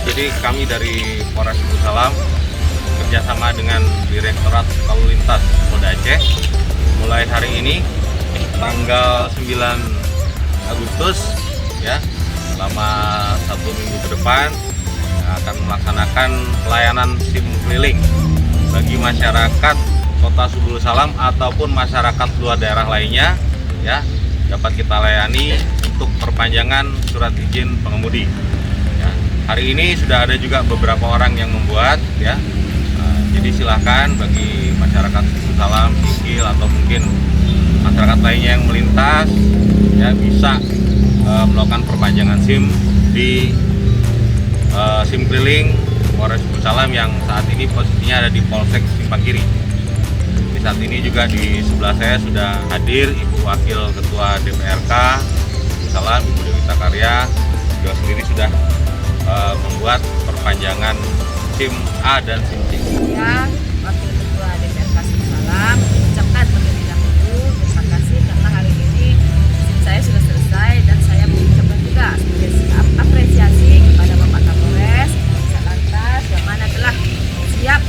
Jadi kami dari Polres Sebul Salam kerjasama dengan Direktorat Lalu Lintas Polda Aceh mulai hari ini tanggal 9 Agustus ya, selama 1 minggu ke depan akan melaksanakan pelayanan SIM keliling bagi masyarakat Kota Sebul Salam ataupun masyarakat luar daerah lainnya ya, dapat kita layani untuk perpanjangan surat izin pengemudi. Ya, hari ini sudah ada juga beberapa orang yang membuat ya. Jadi silahkan bagi masyarakat Sebul Salam, Singkil atau mungkin masyarakat lainnya yang melintas ya bisa melakukan perpanjangan SIM di SIM keliling Polres Sebul Salam yang saat ini posisinya ada di Polsek Simpang Kiri. Di saat ini juga di sebelah saya sudah hadir Ibu Wakil Ketua DPRK Sebul Salam, Ibu Dewi Takarya, juga sendiri sudah membuat perpanjangan SIM A dan SIM C. Saya Wakil Ketua DPRK Sebul Salam mengucapkan terlebih dahulu terima kasih karena hari ini SIM saya sudah selesai, dan saya mengucapkan juga apresiasi kepada Bapak Kapolres Satlantas yang mana telah siap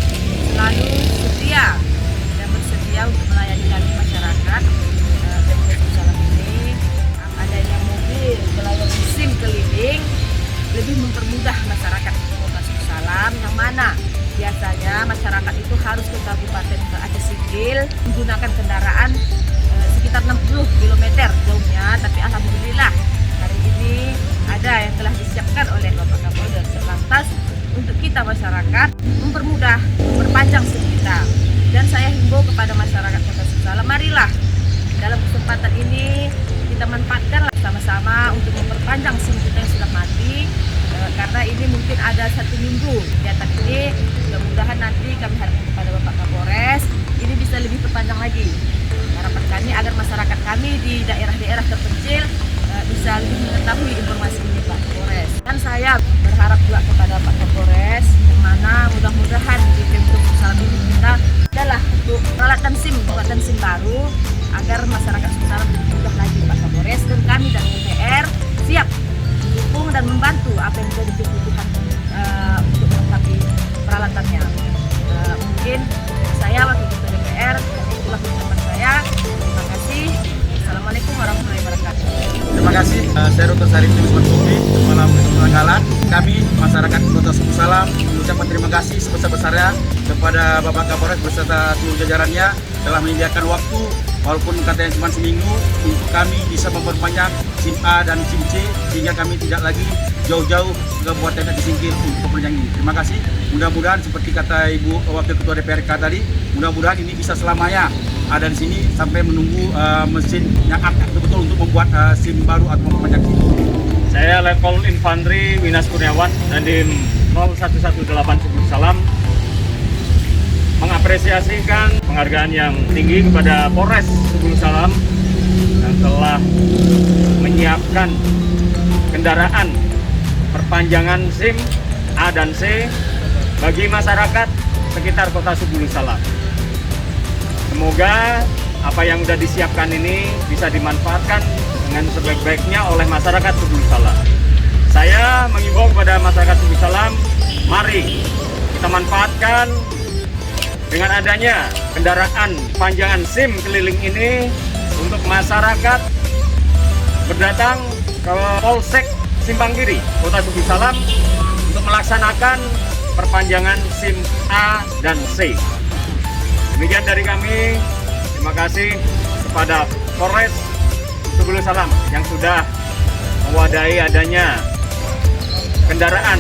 selalu setia dan bersedia untuk melayani kami masyarakat DPRK Sebul Salam ini. Adanya mobil pelayanan SIM keliling lebih mempermudah masyarakat Kota Sebul Salam, yang mana biasanya masyarakat itu harus ke Kabupaten Aceh Singkil menggunakan kendaraan sekitar 60 km jauhnya, tapi alhamdulillah hari ini ada yang telah disiapkan oleh Bapak Kapolres dan Satlantas untuk kita masyarakat mempermudah, memperpanjang SIM kita. Dan saya himbau kepada masyarakat Kota Sebul Salam, marilah dalam kesempatan ini kita manfaatkan sama-sama untuk memperpanjang SIM kita yang sudah mati, karena ini mungkin ada 1 minggu kegiatan ini. Mudah-mudahan nanti kami harapkan kepada Bapak Kapolres ini bisa lebih perpanjang lagi. Harapan kami agar masyarakat kami di daerah-daerah terpencil bisa lebih mengetahui informasi ini Pak Kapolres. Dan saya berharap juga kepada Pak Kapolres yang mana mudah-mudahan di Pemprov Sebul Salam ini kita adalah untuk peralatan SIM, buatan SIM baru agar masyarakat Sebul Salam lebih mudah lagi Pak Kapolres, dan kami dari DPR siap mendukung dan membantu apa yang menjadi kebutuhan untuk melengkapi peralatannya. Mungkin saya Wakil Ketua DPR, itulah ucapan saya. Terima kasih. Assalamualaikum warahmatullahi wabarakatuh. Terima kasih. Saya Dr. Sarif Budi, Kepala Penanggalan. Kami masyarakat Kota Sebul Salam mengucapkan terima kasih sebesar-besarnya kepada Bapak Kapolres beserta seluruh jajarannya telah menyediakan waktu walaupun katanya cuma seminggu untuk kami bisa memperpanjang SIM A dan SIM C sehingga kami tidak lagi jauh-jauh ke Kabupaten Aceh Singkil untuk perpanjang ini. Terima kasih. Mudah-mudahan seperti kata Ibu Wakil Ketua DPRK tadi, mudah-mudahan ini bisa selamanya ada di sini sampai menunggu mesin yang akan betul-betul untuk membuat SIM baru atau memperpanjang SIM. Saya Letkol Infantri Winas Kurniawan dan Dim 0118 Sebul Salam mengapresiasikan penghargaan yang tinggi kepada Polres Sebul Salam yang telah menyiapkan kendaraan perpanjangan SIM A dan C bagi masyarakat sekitar Kota Sebul Salam. Semoga apa yang sudah disiapkan ini bisa dimanfaatkan dengan sebaik-baiknya oleh masyarakat Sebul Salam. Saya mengimbau kepada masyarakat Sebul Salam, mari kita manfaatkan dengan adanya kendaraan panjangan SIM keliling ini untuk masyarakat berdatang ke Polsek Simpang Kiri, Kota Sebul Salam untuk melaksanakan perpanjangan SIM A dan C. Demikian dari kami. Terima kasih kepada Polres Sebul Salam yang sudah mewadahi adanya kendaraan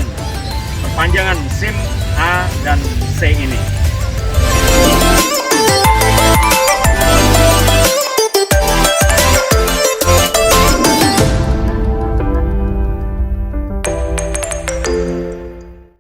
perpanjangan SIM A dan C ini.